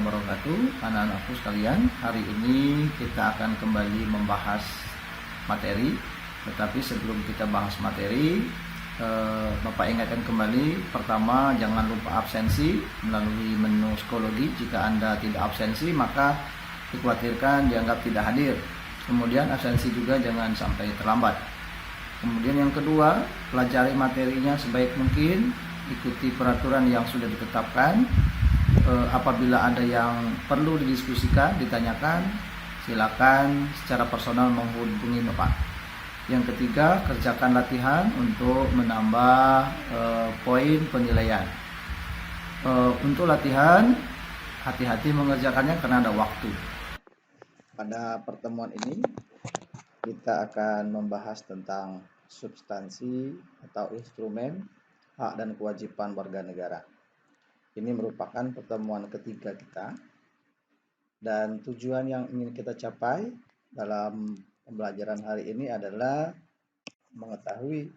wabarakatuh, anak-anakku sekalian. Hari ini kita akan kembali membahas materi. Tetapi sebelum kita bahas materi, Bapak ingatkan kembali, pertama jangan lupa absensi melalui menu psikologi. Jika Anda tidak absensi, maka dikhawatirkan dianggap tidak hadir. Kemudian absensi juga jangan sampai terlambat. Kemudian yang kedua, pelajari materinya sebaik mungkin, ikuti peraturan yang sudah ditetapkan. Apabila ada yang perlu didiskusikan, ditanyakan, silakan secara personal menghubungi Bapak. Yang ketiga, kerjakan latihan untuk menambah poin penilaian. Untuk latihan, hati-hati mengerjakannya karena ada waktu. Pada pertemuan ini, kita akan membahas tentang substansi atau instrumen hak dan kewajiban warga negara. Ini merupakan pertemuan ketiga kita, dan tujuan yang ingin kita capai dalam pembelajaran hari ini adalah mengetahui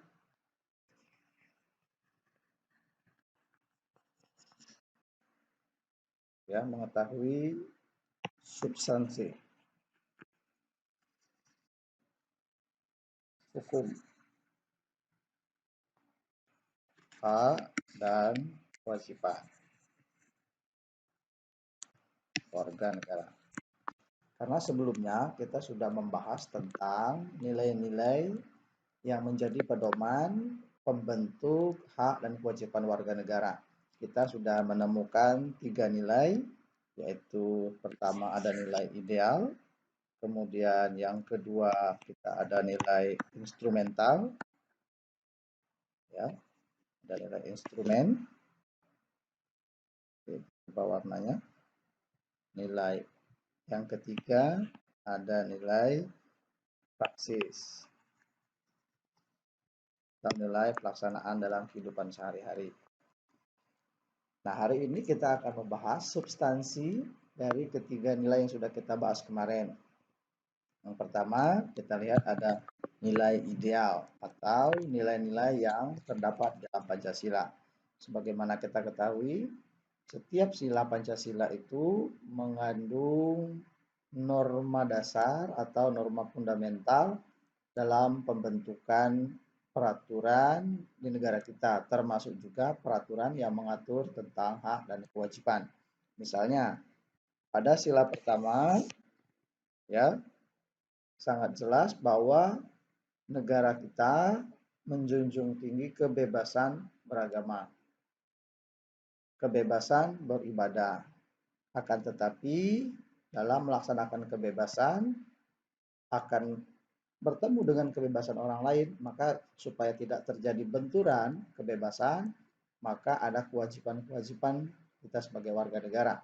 substansi hukum, hak dan kewajiban warga negara. Karena sebelumnya kita sudah membahas tentang nilai-nilai yang menjadi pedoman pembentuk hak dan kewajiban warga negara. Kita sudah menemukan 3 nilai, yaitu pertama ada nilai ideal, kemudian yang kedua kita ada nilai instrumental, ya, ada nilai instrumen, warnanya. Nilai yang ketiga ada nilai praksis dan nilai pelaksanaan dalam kehidupan sehari-hari. Nah, hari ini kita akan membahas substansi dari ketiga nilai yang sudah kita bahas kemarin. Yang pertama, kita lihat ada nilai ideal atau nilai-nilai yang terdapat dalam Pancasila. Sebagaimana kita ketahui, setiap sila Pancasila itu mengandung norma dasar atau norma fundamental dalam pembentukan peraturan di negara kita, termasuk juga peraturan yang mengatur tentang hak dan kewajiban. Misalnya, pada sila pertama, ya, sangat jelas bahwa negara kita menjunjung tinggi kebebasan beragama, kebebasan beribadah. Akan tetapi dalam melaksanakan kebebasan akan bertemu dengan kebebasan orang lain, maka supaya tidak terjadi benturan kebebasan, maka ada kewajiban-kewajiban kita sebagai warga negara.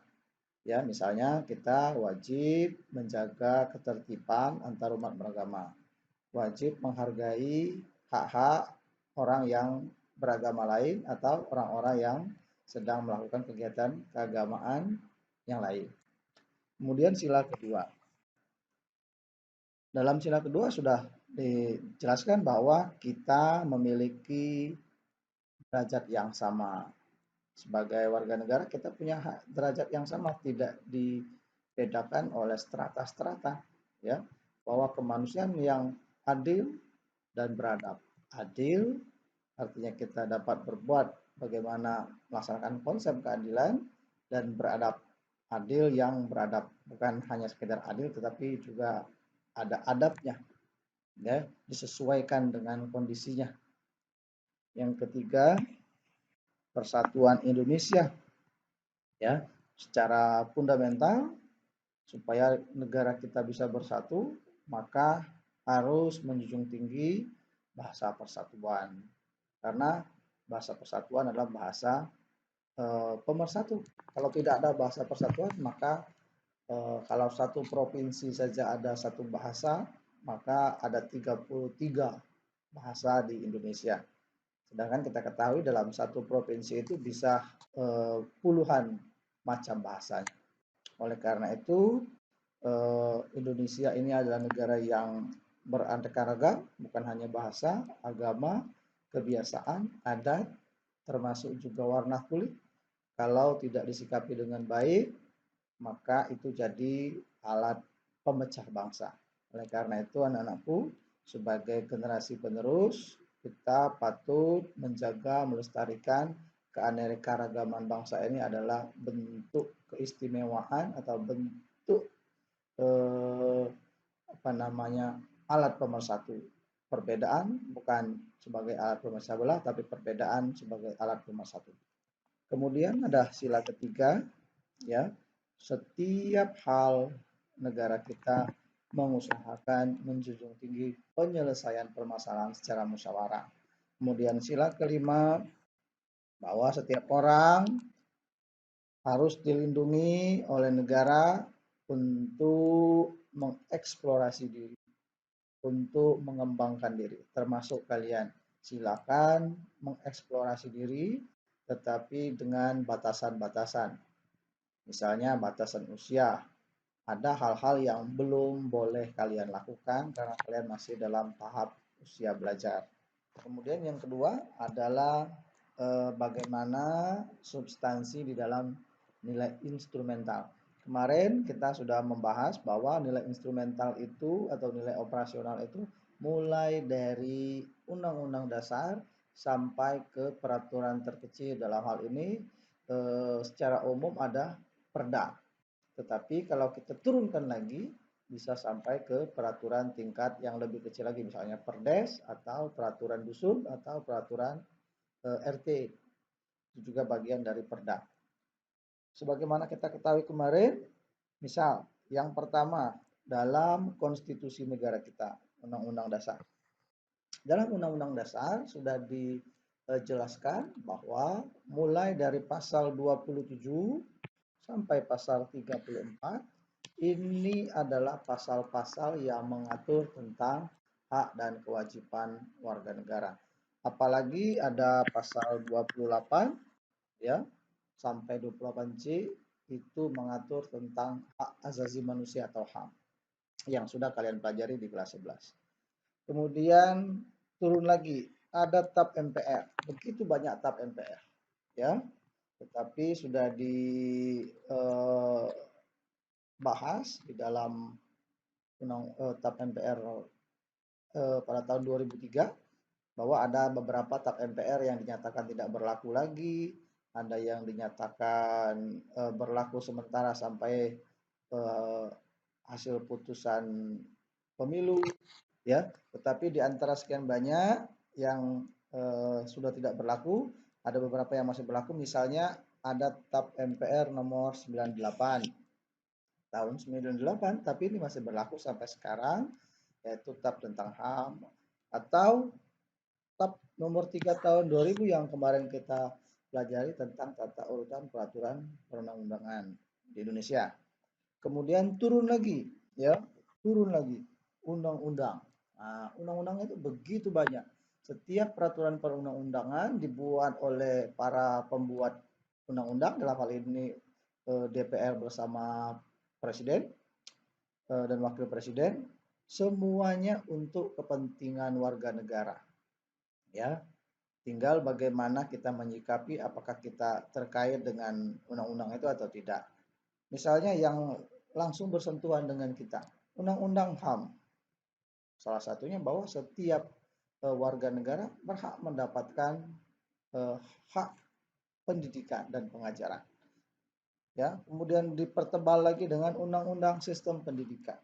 Ya, misalnya kita wajib menjaga ketertiban antar umat beragama, wajib menghargai hak-hak orang yang beragama lain atau orang-orang yang sedang melakukan kegiatan keagamaan yang lain. Kemudian sila kedua. Dalam sila kedua sudah dijelaskan bahwa kita memiliki derajat yang sama. Sebagai warga negara kita punya derajat yang sama, tidak dibedakan oleh strata-strata, ya. Bahwa kemanusiaan yang adil dan beradab. Adil artinya kita dapat berbuat bagaimana melaksanakan konsep keadilan, dan beradab, adil yang beradab, bukan hanya sekedar adil tetapi juga ada adabnya, ya, disesuaikan dengan kondisinya. Yang ketiga, persatuan Indonesia, ya, secara fundamental supaya negara kita bisa bersatu, maka harus menjunjung tinggi bahasa persatuan, karena bahasa persatuan adalah bahasa pemersatu. Kalau tidak ada bahasa persatuan, maka kalau satu provinsi saja ada satu bahasa, maka ada 33 bahasa di Indonesia. Sedangkan kita ketahui dalam satu provinsi itu bisa puluhan macam bahasanya. Oleh karena itu, Indonesia ini adalah negara yang beraneka ragam, bukan hanya bahasa, agama, kebiasaan, adat, termasuk juga warna kulit. Kalau tidak disikapi dengan baik, maka itu jadi alat pemecah bangsa. Oleh karena itu anak-anakku, sebagai generasi penerus, kita patut menjaga, melestarikan keanekaragaman bangsa ini adalah bentuk keistimewaan atau bentuk eh, apa namanya alat pemersatu. Perbedaan bukan sebagai alat pemecah belah, tapi perbedaan sebagai alat pemersatu. Kemudian ada sila ketiga, ya, setiap hal negara kita mengusahakan menjunjung tinggi penyelesaian permasalahan secara musyawarah. Kemudian sila kelima, bahwa setiap orang harus dilindungi oleh negara untuk mengeksplorasi diri, untuk mengembangkan diri, termasuk kalian. Silakan mengeksplorasi diri, tetapi dengan batasan-batasan. Misalnya batasan usia. Ada hal-hal yang belum boleh kalian lakukan karena kalian masih dalam tahap usia belajar. Kemudian yang kedua adalah bagaimana substansi di dalam nilai instrumental. Kemarin kita sudah membahas bahwa nilai instrumental itu atau nilai operasional itu mulai dari Undang-Undang Dasar sampai ke peraturan terkecil. Dalam hal ini secara umum ada Perda. Tetapi kalau kita turunkan lagi, bisa sampai ke peraturan tingkat yang lebih kecil lagi, misalnya Perdes atau peraturan dusun atau peraturan RT. Itu juga bagian dari Perda. Sebagaimana kita ketahui kemarin, misal yang pertama dalam konstitusi negara kita, Undang-Undang Dasar. Dalam Undang-Undang Dasar sudah dijelaskan bahwa mulai dari pasal 27 sampai pasal 34 ini adalah pasal-pasal yang mengatur tentang hak dan kewajiban warga negara. Apalagi ada pasal 28 ya sampai 28C itu mengatur tentang hak asasi manusia atau HAM yang sudah kalian pelajari di kelas 11. Kemudian turun lagi ada TAP MPR. Begitu banyak TAP MPR ya. Tetapi sudah dibahas di dalam TAP MPR pada tahun 2003 bahwa ada beberapa TAP MPR yang dinyatakan tidak berlaku lagi, ada yang dinyatakan berlaku sementara sampai hasil putusan pemilu, ya. Tetapi di antara sekian banyak yang sudah tidak berlaku, ada beberapa yang masih berlaku. Misalnya ada TAP MPR nomor 98 tahun 98, tapi ini masih berlaku sampai sekarang, yaitu TAP tentang HAM, atau TAP nomor 3 tahun 2000 yang kemarin kita pelajari tentang tata urutan peraturan perundang-undangan di Indonesia. Kemudian turun lagi, ya, turun lagi undang-undang. Nah, undang-undang itu begitu banyak. Setiap peraturan perundang-undangan dibuat oleh para pembuat undang-undang, dalam hal ini DPR bersama Presiden dan Wakil Presiden, semuanya untuk kepentingan warga negara. Ya, tinggal bagaimana kita menyikapi apakah kita terkait dengan undang-undang itu atau tidak. Misalnya yang langsung bersentuhan dengan kita, Undang-Undang HAM. Salah satunya bahwa setiap warga negara berhak mendapatkan hak pendidikan dan pengajaran. Ya, kemudian dipertebal lagi dengan Undang-Undang Sistem Pendidikan.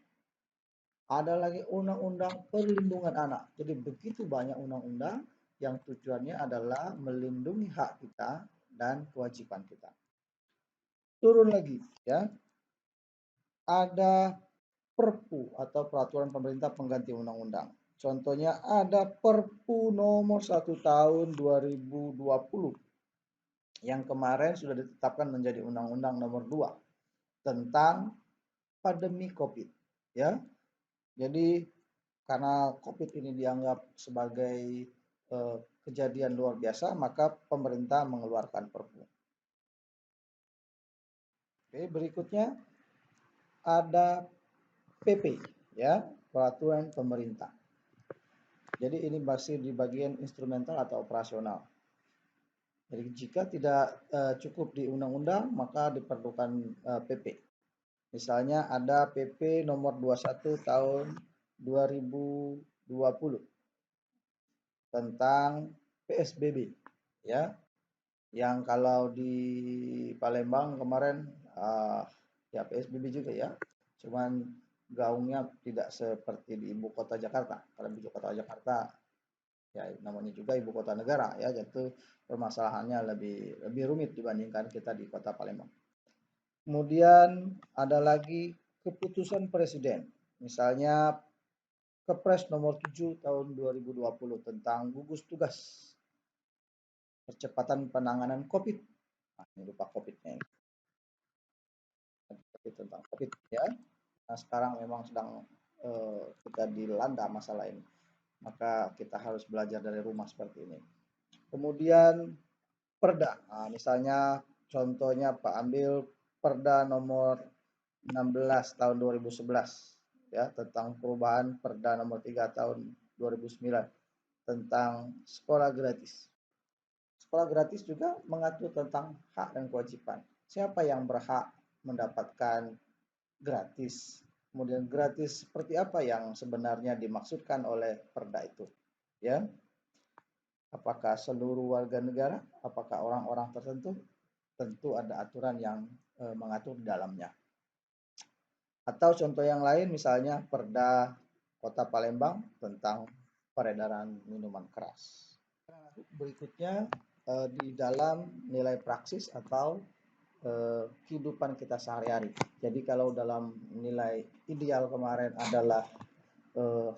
Ada lagi Undang-Undang Perlindungan Anak. Jadi begitu banyak undang-undang yang tujuannya adalah melindungi hak kita dan kewajiban kita. Turun lagi, ya. Ada Perpu atau peraturan pemerintah pengganti undang-undang. Contohnya ada Perpu nomor 1 tahun 2020 yang kemarin sudah ditetapkan menjadi undang-undang nomor 2 tentang pandemi Covid, ya. Jadi karena Covid ini dianggap sebagai kejadian luar biasa, maka pemerintah mengeluarkan Perpu. Oke, berikutnya ada PP, ya, peraturan pemerintah. Jadi ini masih di bagian instrumental atau operasional. Jadi jika tidak cukup di undang-undang, maka diperlukan PP. Misalnya ada PP nomor 21 tahun 2020 tentang PSBB, ya, yang kalau di Palembang kemarin ya PSBB juga ya, cuman gaungnya tidak seperti di ibu kota Jakarta. Kalau di ibu kota Jakarta ya namanya juga ibu kota negara ya, jadi permasalahannya lebih rumit dibandingkan kita di kota Palembang. Kemudian ada lagi keputusan presiden, misalnya Kepres nomor 7 tahun 2020 tentang gugus tugas percepatan penanganan COVID. Nah, ini lupa COVID-nya ini. Tentang COVID ya. Nah, sekarang memang sedang kita dilanda masalah ini. Maka kita harus belajar dari rumah seperti ini. Kemudian Perda. Nah, misalnya contohnya Pak ambil Perda nomor 16 tahun 2011 ya, tentang perubahan Perda nomor 3 tahun 2009 tentang sekolah gratis. Sekolah gratis juga mengatur tentang hak dan kewajiban. Siapa yang berhak mendapatkan gratis? Kemudian gratis seperti apa yang sebenarnya dimaksudkan oleh Perda itu? Ya, apakah seluruh warga negara? Apakah orang-orang tertentu? Tentu ada aturan yang mengatur di dalamnya. Atau contoh yang lain misalnya Perda Kota Palembang tentang peredaran minuman keras. Berikutnya di dalam nilai praksis atau kehidupan kita sehari-hari. Jadi kalau dalam nilai ideal kemarin adalah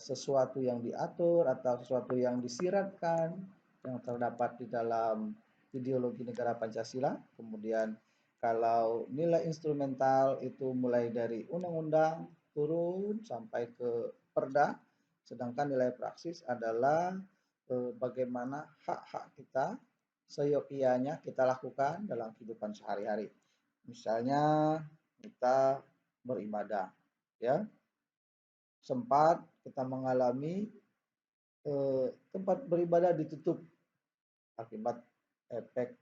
sesuatu yang diatur atau sesuatu yang disiratkan yang terdapat di dalam ideologi negara Pancasila. Kemudian kalau nilai instrumental itu mulai dari undang-undang turun sampai ke perda, sedangkan nilai praksis adalah bagaimana hak-hak kita seyogyanya kita lakukan dalam kehidupan sehari-hari. Misalnya kita beribadah, ya, sempat kita mengalami tempat beribadah ditutup akibat efek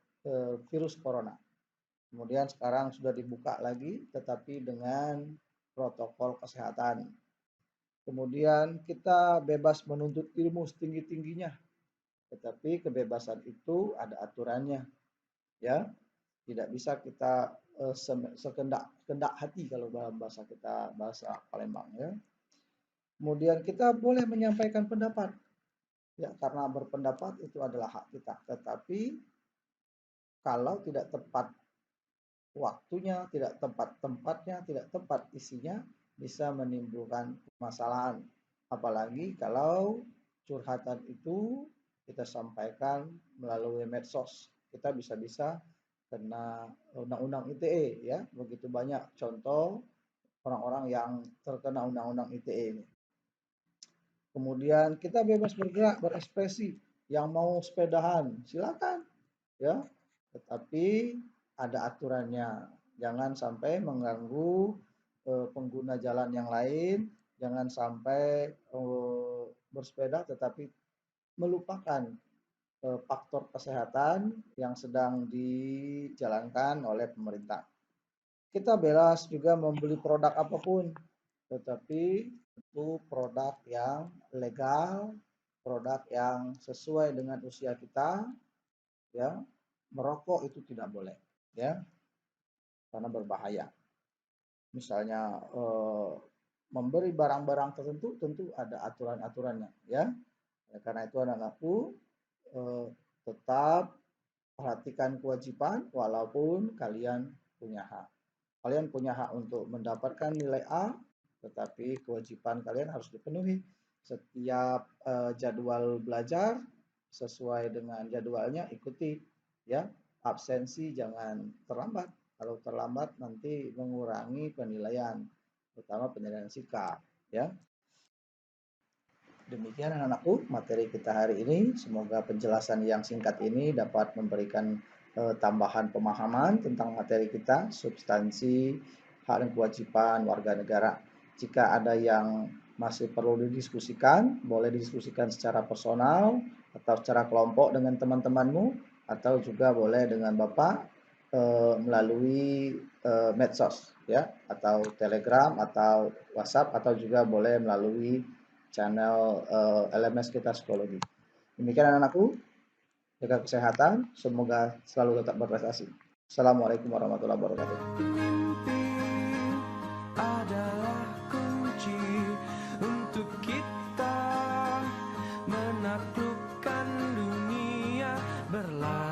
virus corona. Kemudian sekarang sudah dibuka lagi, tetapi dengan protokol kesehatan. Kemudian kita bebas menuntut ilmu setinggi-tingginya, tetapi kebebasan itu ada aturannya, ya. Tidak bisa kita sekendak hati kalau dalam bahasa kita, bahasa Palembang, ya. Kemudian kita boleh menyampaikan pendapat, ya, karena berpendapat itu adalah hak kita. Tetapi kalau tidak tepat waktunya, tidak tepat tempatnya, tidak tepat isinya, bisa menimbulkan permasalahan. Apalagi kalau curhatan itu kita sampaikan melalui medsos, kita bisa-bisa kena undang-undang ITE, ya. Begitu banyak contoh orang-orang yang terkena undang-undang ITE ini. Kemudian kita bebas bergerak, berekspresi. Yang mau sepedahan, silakan, ya. Tetapi ada aturannya. Jangan sampai mengganggu pengguna jalan yang lain. Jangan sampai bersepeda tetapi melupakan faktor kesehatan yang sedang dijalankan oleh pemerintah. Kita bebas juga membeli produk apapun, tetapi itu produk yang legal, produk yang sesuai dengan usia kita, ya. Merokok itu tidak boleh, ya, karena berbahaya. Misalnya memberi barang-barang tertentu tentu ada aturan-aturannya, ya. Karena itu anak-anakku tetap perhatikan kewajiban walaupun kalian punya hak. Kalian punya hak untuk mendapatkan nilai A, tetapi kewajiban kalian harus dipenuhi. Setiap jadwal belajar sesuai dengan jadwalnya ikuti, ya. Absensi jangan terlambat. Kalau terlambat nanti mengurangi penilaian, terutama penilaian sikap, ya. Demikian anak-anakku materi kita hari ini. Semoga penjelasan yang singkat ini dapat memberikan tambahan pemahaman tentang materi kita, substansi hak dan kewajiban warga negara. Jika ada yang masih perlu didiskusikan, boleh didiskusikan secara personal atau secara kelompok dengan teman-temanmu, atau juga boleh dengan Bapak melalui medsos ya, atau Telegram atau WhatsApp, atau juga boleh melalui channel LMS kita psikologi. Demikian anak-anakku, jaga kesehatan, semoga selalu tetap berprestasi. Assalamualaikum warahmatullahi wabarakatuh. Mimpi adalah kunci untuk kita menaklukkan dunia berlari.